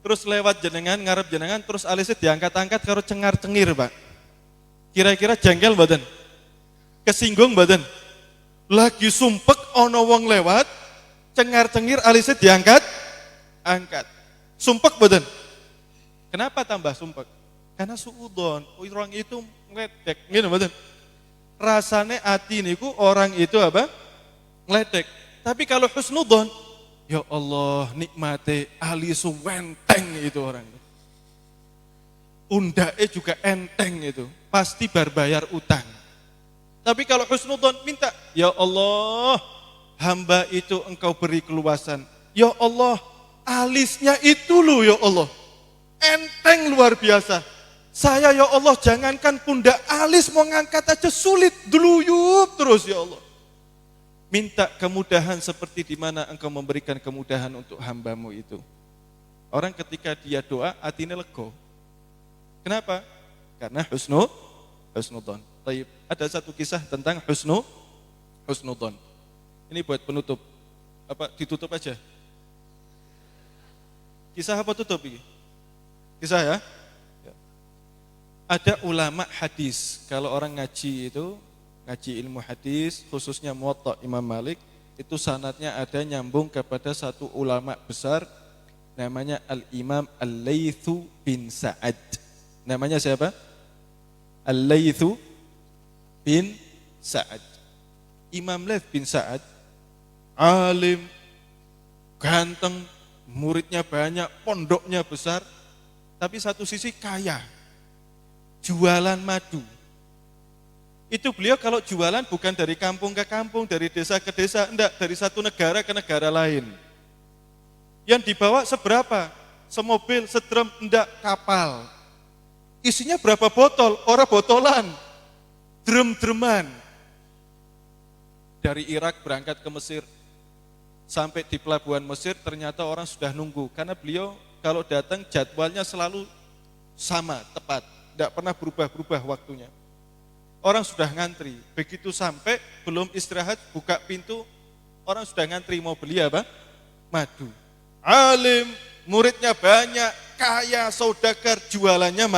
Terus lewat jenengan, ngarep jenengan, terus alisnya diangkat-angkat karo cengar-cengir, Pak. Kira-kira jengkel mboten? Kesinggung mboten? Lagi sumpek ana wong lewat, cengar-cengir alisnya diangkat, angkat. Sumpek mboten? Kenapa tambah sumpek? Karena suudon, orang itu ngledek, ngene mboten? Rasane ati niku orang itu apa? Ngledek. Tapi kalau husnudon, ya Allah, nikmate alisu wenteng itu orang. Undake juga enteng itu, pasti berbayar utang. Tapi kalau husnudon minta, ya Allah, hamba itu engkau beri keluasan. Ya Allah, alisnya itu loh ya Allah. Enteng luar biasa. Saya ya Allah, jangankan pundak alis mau ngangkat aja sulit, deluyup terus ya Allah. Minta kemudahan seperti di mana engkau memberikan kemudahan untuk hambamu itu. Orang ketika dia doa, hatinya lego. Kenapa? Karena husnudon. Taib. Ada satu kisah tentang husnudon. Ini buat penutup. Apa ditutup aja? Kisah apa tutup ini? Kisah ya? Ada ulama hadis. Kalau orang ngaji itu, ngaji ilmu hadis, khususnya Muwatta Imam Malik, itu sanadnya ada nyambung kepada satu ulama besar, namanya Al-Imam Al-Laythu bin Sa'ad. Namanya siapa? Al-Laythu bin Sa'ad. Imam Layth bin Sa'ad, alim, ganteng, muridnya banyak, pondoknya besar, tapi satu sisi kaya, jualan madu. Itu beliau kalau jualan bukan dari kampung ke kampung, dari desa ke desa, enggak, dari satu negara ke negara lain. Yang dibawa seberapa? Semobil, sedrem, enggak, kapal. Isinya berapa botol? Orang botolan, drem-dreman. Dari Irak berangkat ke Mesir, sampai di pelabuhan Mesir ternyata orang sudah nunggu. Karena beliau kalau datang jadwalnya selalu sama, tepat. Tidak pernah berubah-berubah waktunya. Orang sudah ngantri, begitu sampai belum istirahat, buka pintu, orang sudah ngantri mau beli apa? Madu. Alim, muridnya banyak, kaya, saudagar, jualannya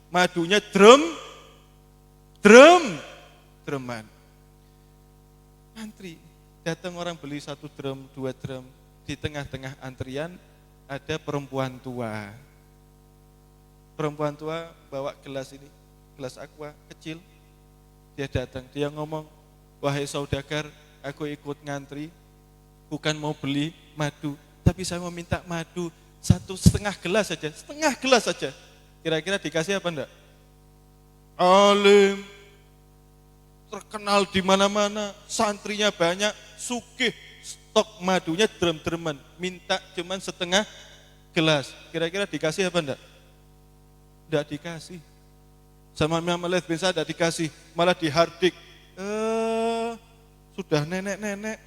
madunya dreman. Antri, datang orang beli 1 drum, 2 drum, di tengah-tengah antrian ada perempuan tua. Perempuan tua bawa gelas ini, gelas aqua kecil. Dia datang, dia ngomong, wahai saudagar, aku ikut ngantri, bukan mau beli madu, tapi saya mau minta madu 1,5 gelas saja, setengah gelas saja. Kira-kira dikasih apa enggak? Alim, terkenal di mana-mana, santrinya banyak, sugih, stok madunya drem-dreman, minta cuman setengah gelas. Kira-kira dikasih apa enggak? Enggak dikasih. Sama Imam Layth bin Sa'ad enggak dikasih, malah dihardik. Sudah nenek-nenek,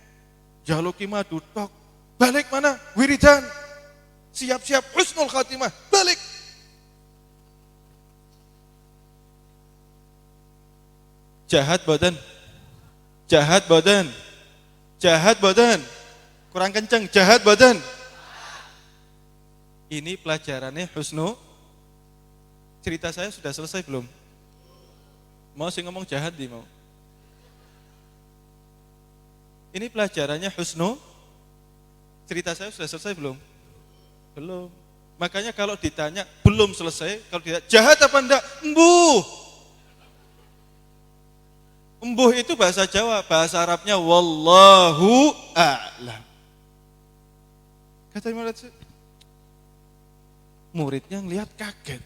jaluki madu, tok. Balik mana? Wiridan. Siap-siap husnul khatimah, balik. Jahat badan. Jahat badan. Jahat badan. Kurang kenceng, jahat badan. Ini pelajarannya husnu. Cerita saya sudah selesai belum? Mau sih ngomong jahat di mau. Ini pelajarannya husnu. Cerita saya sudah selesai belum? Belum. Makanya kalau ditanya belum selesai, kalau ditanya jahat apa enggak? Embuh. Embuh itu bahasa Jawa, bahasa Arabnya wallahu a'lam. Kata Imam Ladzat, muridnya ngelihat kaget.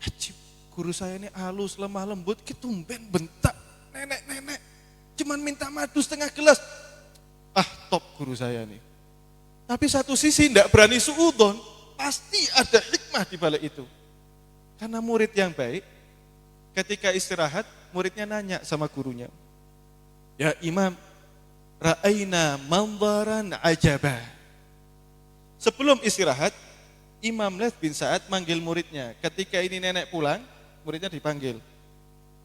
Ajib, guru saya ini halus, lemah lembut, ketumben bentak. Nenek, cuman minta madu setengah gelas. Ah, top guru saya nih. Tapi satu sisi tidak berani suudzon, pasti ada hikmah di balik itu. Karena murid yang baik, ketika istirahat, muridnya nanya sama gurunya, ya Imam, ra'aina manzaran ajabah. Sebelum istirahat, Imam Laits bin Sa'ad manggil muridnya. Ketika ini nenek pulang, muridnya dipanggil.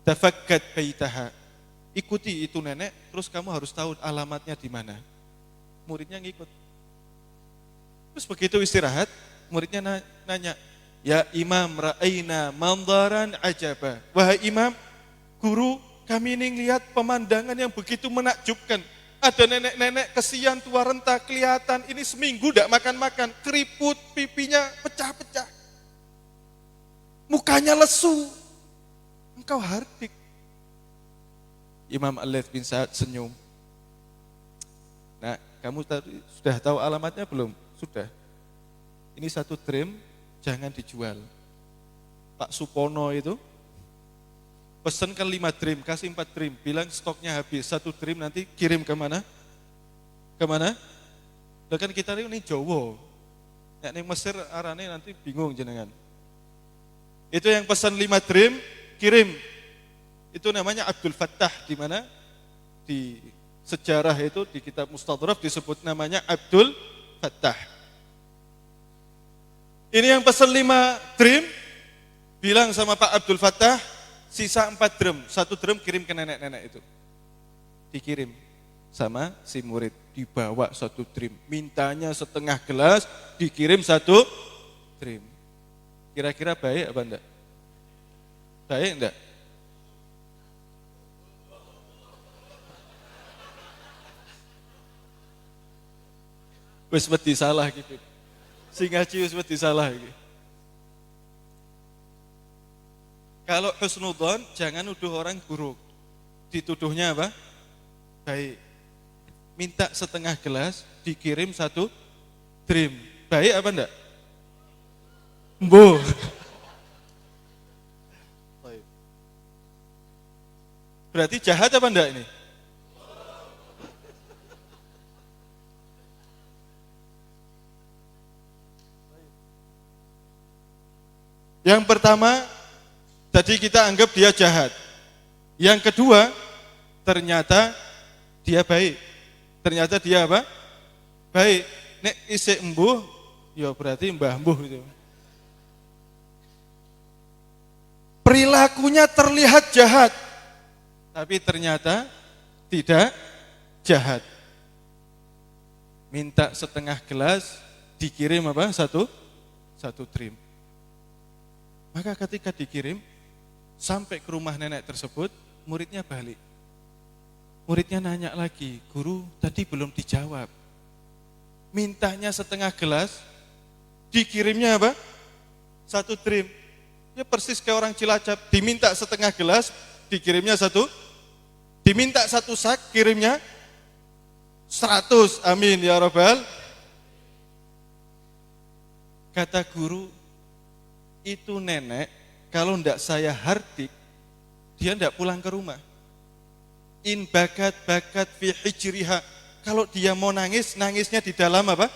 Tafakkat baitaha. Ikuti itu nenek, terus kamu harus tahu alamatnya di mana. Muridnya ngikut. Terus begitu istirahat, muridnya nanya, ya Imam, ra'aina manzaran ajabah. Wahai Imam, guru, kami ini lihat pemandangan yang begitu menakjubkan. Ada nenek-nenek kesian tua renta kelihatan, ini seminggu tidak makan-makan, keriput, pipinya pecah-pecah. Mukanya lesu. Engkau hardik. Imam Al-Laits bin Sa'ad senyum. Nah, kamu tadi sudah tahu alamatnya belum? Sudah. Ini 1 trim, jangan dijual. Pak Supono itu pesenkan 5 trim, kasih 4 trim, bilang stoknya habis, 1 trim nanti kirim kemana? Kemana? Lah kan kita ini Jawa, nek ning Mesir arane nanti bingung jenengan. Itu yang pesan 5 trim, kirim. Itu namanya Abdul Fattah, di mana? Di sejarah itu, di kitab Mustadrak disebut namanya Abdul Fattah. Ini yang pesan 5 trim, bilang sama Pak Abdul Fattah, sisa 4 drum, 1 drum kirim ke nenek-nenek itu. Dikirim sama si murid, dibawa 1 trim. Mintanya setengah gelas, dikirim 1 trim. Kira-kira baik apa enggak? Baik enggak? Wis wedi salah gitu. Sing ngaji wis wedi salah iki. Kalau husnudzon, jangan nuduh orang buruk. Dituduhnya apa? Baik. Minta setengah gelas, dikirim 1 trim. Baik apa enggak? Mbuh. Berarti jahat apa enggak ini? Yang pertama, tadi kita anggap dia jahat. Yang kedua, ternyata dia baik. Ternyata dia apa? Baik. Nek isik embuh, ya berarti mbah embuh itu. Perilakunya terlihat jahat, tapi ternyata tidak jahat. Minta setengah gelas, dikirim apa? 1 trim. Maka ketika dikirim, sampai ke rumah nenek tersebut, muridnya balik. Muridnya nanya lagi, guru tadi belum dijawab. Mintanya setengah gelas, dikirimnya apa? 1 trim. Ya persis kayak orang Cilacap, diminta setengah gelas, dikirimnya 1. Diminta 1 sak, kirimnya 100. Amin ya Rabbal. Kata guru, itu nenek, kalau ndak saya hardik, dia ndak pulang ke rumah. In bakat fi hijriha. Kalau dia mau nangis, nangisnya di dalam apa?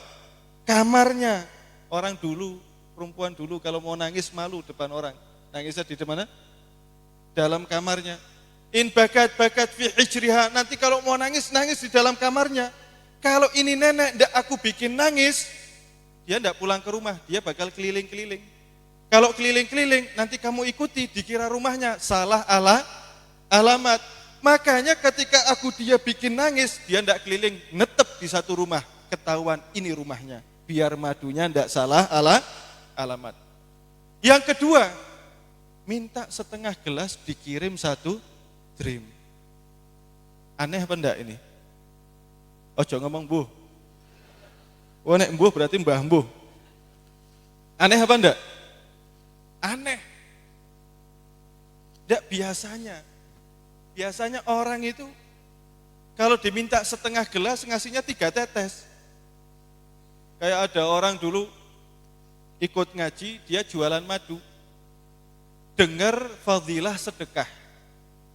Kamarnya. Orang dulu, perempuan dulu kalau mau nangis malu depan orang. Nangisnya di mana? Dalam kamarnya. In bakat fi hijriha. Nanti kalau mau nangis, nangis di dalam kamarnya. Kalau ini nenek ndak aku bikin nangis, dia ndak pulang ke rumah, dia bakal keliling-keliling. Kalau keliling-keliling, nanti kamu ikuti, dikira rumahnya, salah alamat. Makanya ketika aku dia bikin nangis, dia tidak keliling, netep di satu rumah, ketahuan ini rumahnya. Biar madunya tidak salah alamat. Yang kedua, minta setengah gelas dikirim 1 trim. Aneh apa enggak ini? Ojo ngomong mbuh. Oh nek mbuh berarti mbah mbuh. Aneh apa enggak? Aneh. Tidak biasanya. Biasanya orang itu kalau diminta setengah gelas ngasihnya 3 tetes. Kayak ada orang dulu ikut ngaji, dia jualan madu. Dengar fadilah sedekah.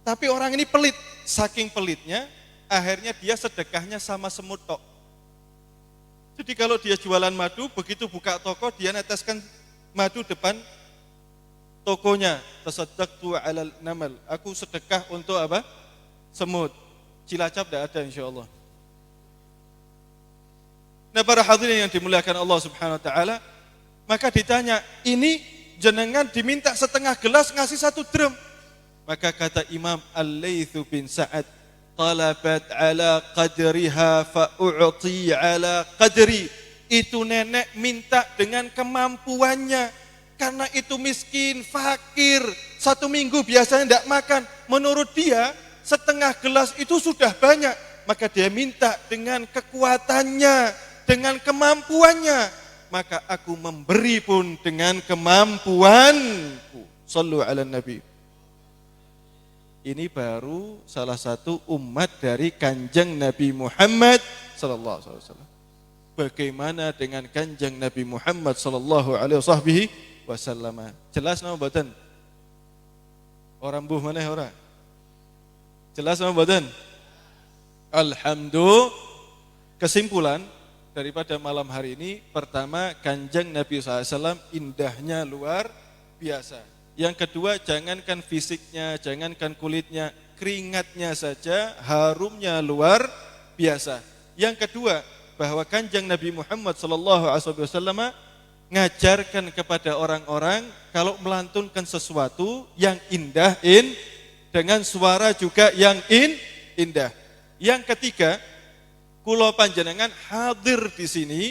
Tapi orang ini pelit, saking pelitnya, akhirnya dia sedekahnya sama semut tok. Jadi kalau dia jualan madu, begitu buka toko, dia neteskan madu depan tokonya. Tasaddaqtu 'alal namal. Aku sedekah untuk apa? Semut. Cilacap tidak ada insyaallah. Nah, para hadirin yang dimuliakan Allah Subhanahu wa taala, maka ditanya, "Ini jenengan diminta setengah gelas ngasih 1 drum." Maka kata Imam Al-Laits bin Sa'ad, "Talabat ala qadriha fa'u'ti ala qadri." Itu nenek minta dengan kemampuannya. Karena itu miskin, fakir, 1 minggu biasanya tidak makan. Menurut dia, setengah gelas itu sudah banyak. Maka dia minta dengan kekuatannya, dengan kemampuannya. Maka aku memberi pun dengan kemampuanku. Sallu ala Nabi. Ini baru salah satu umat dari Kanjeng Nabi Muhammad sallallahu alaihi wasallam. Bagaimana dengan Kanjeng Nabi Muhammad sallallahu alaihi wasallam? Jelas nama mboten? Orang mbuh maneh ora? Jelas nama mboten? Alhamdulillah. Kesimpulan daripada malam hari ini, pertama, Kanjeng Nabi SAW indahnya luar biasa. Yang kedua, jangankan fisiknya, jangankan kulitnya, keringatnya saja harumnya luar biasa. Yang kedua, bahwa Kanjeng Nabi Muhammad SAW ngajarkan kepada orang-orang kalau melantunkan sesuatu yang indah dengan suara juga yang indah. Yang ketiga, kula panjenengan hadir di sini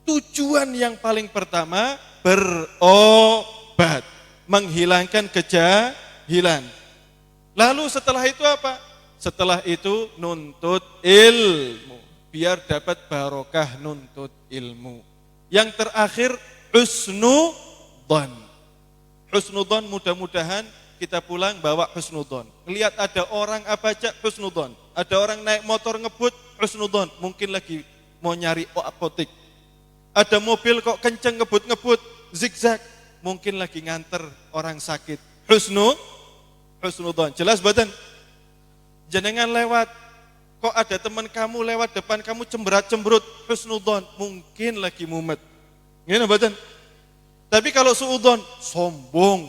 tujuan yang paling pertama berobat, menghilangkan kejahilan. Lalu setelah itu apa? Setelah itu nuntut ilmu, biar dapat barokah nuntut ilmu. Yang terakhir husnudzon. Husnudzon, mudah-mudahan kita pulang bawa husnudzon. Ngelihat ada orang apa aja husnudzon. Ada orang naik motor ngebut husnudzon, mungkin lagi mau nyari apotek. Ada mobil kok kenceng ngebut-ngebut, zigzag, mungkin lagi nganter orang sakit. Husnudzon. Jelas badan? Jenengan lewat, kok ada teman kamu lewat depan kamu cemberat-cemberut, husnudzon, mungkin lagi mumet. Gimana badan? Tapi kalau suudzon, sombong,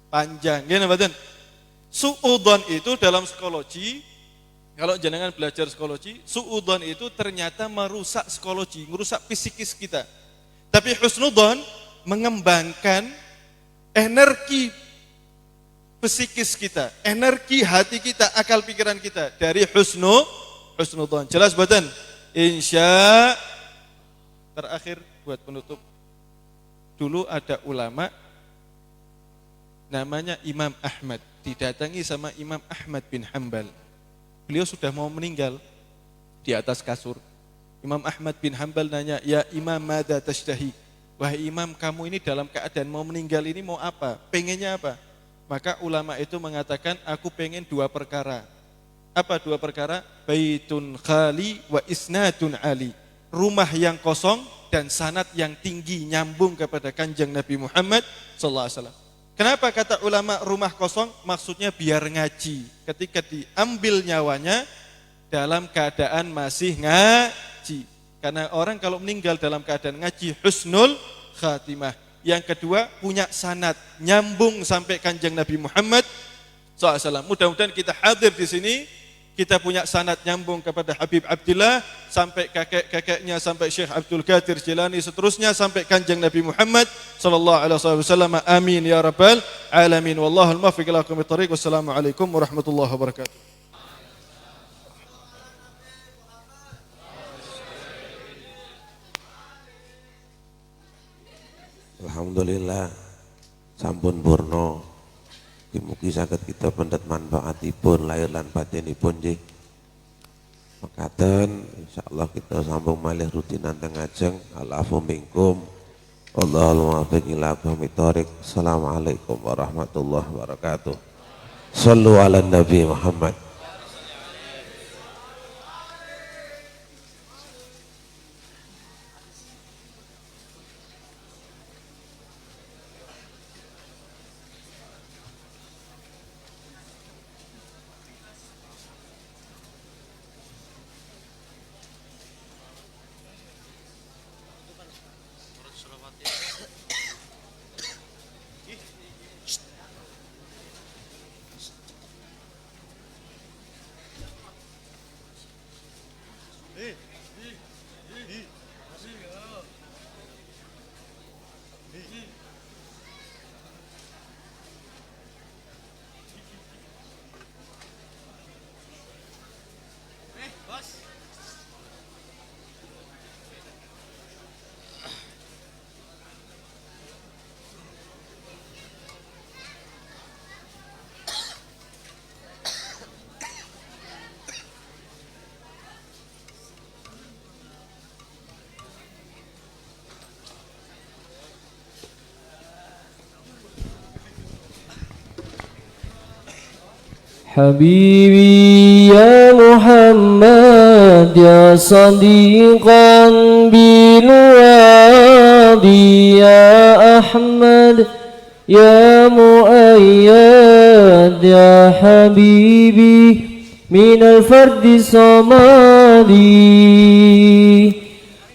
panjang. Gimana badan? Suudzon itu dalam psikologi, kalau jenengan belajar psikologi, suudzon itu ternyata merusak psikologi, merusak psikis kita. Tapi husnudzon mengembangkan energi psikis kita, energi hati kita, akal pikiran kita dari husnudzon. Jelas badan? Insya. Terakhir buat penutup. Dulu ada ulama namanya Imam Ahmad, didatangi sama Imam Ahmad bin Hanbal. Beliau sudah mau meninggal di atas kasur. Imam Ahmad bin Hanbal nanya, "Ya Imam, madza tashtahi?" Wahai Imam, kamu ini dalam keadaan mau meninggal ini mau apa? Pengennya apa? Maka ulama itu mengatakan, aku pengen 2 perkara. Apa 2 perkara? Baitun khali wa isnadun ali. Rumah yang kosong dan sanad yang tinggi nyambung kepada Kanjeng Nabi Muhammad sallallahu alaihi wasallam. Kenapa kata ulama rumah kosong? Maksudnya biar ngaji. Ketika diambil nyawanya dalam keadaan masih ngaji. Karena orang kalau meninggal dalam keadaan ngaji, husnul khatimah. Yang kedua, punya sanad, nyambung sampai Kanjeng Nabi Muhammad SAW. Mudah-mudahan kita hadir di sini, kita punya sanad nyambung kepada Habib Abdillah, sampai kakek-kakeknya, sampai Syekh Abdul Qadir Jilani, seterusnya sampai Kanjeng Nabi Muhammad sallallahu alaihi wasallam. Amin ya rabbal alamin. Wallahul muwaffiq ila aqwamit thoriq. Wassalamualaikum warahmatullahi wabarakatuh. Alhamdulillah sampun purna. Mugi saged kita pendet manfaatipun lahir lan batinipun nggih. Mekaten insyaallah kita sambung malih rutinan teng ajeng. Alafu minkum. Wallahul muwaffiq ila aqwamit thoriq. Assalamualaikum warahmatullahi wabarakatuh. Shallu ala Nabi Muhammad. حبيبي يا محمد يا صديقا بالوادي يا أحمد يا مؤيد يا حبيبي من الفرد الصمدي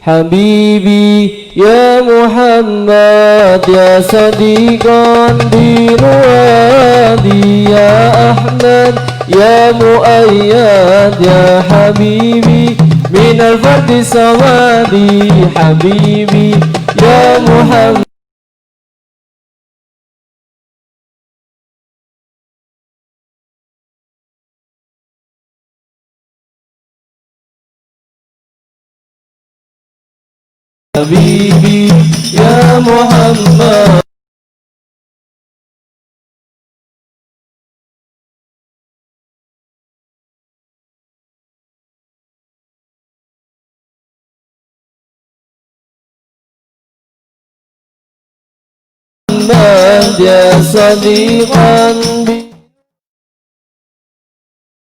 حبيبي يا محمد يا صديقا بالوادي يا أحمد يا مؤيد يا حبيبي من الفرد الصمدي حبيبي يا محمد حبيبي يا محمد يا صديقا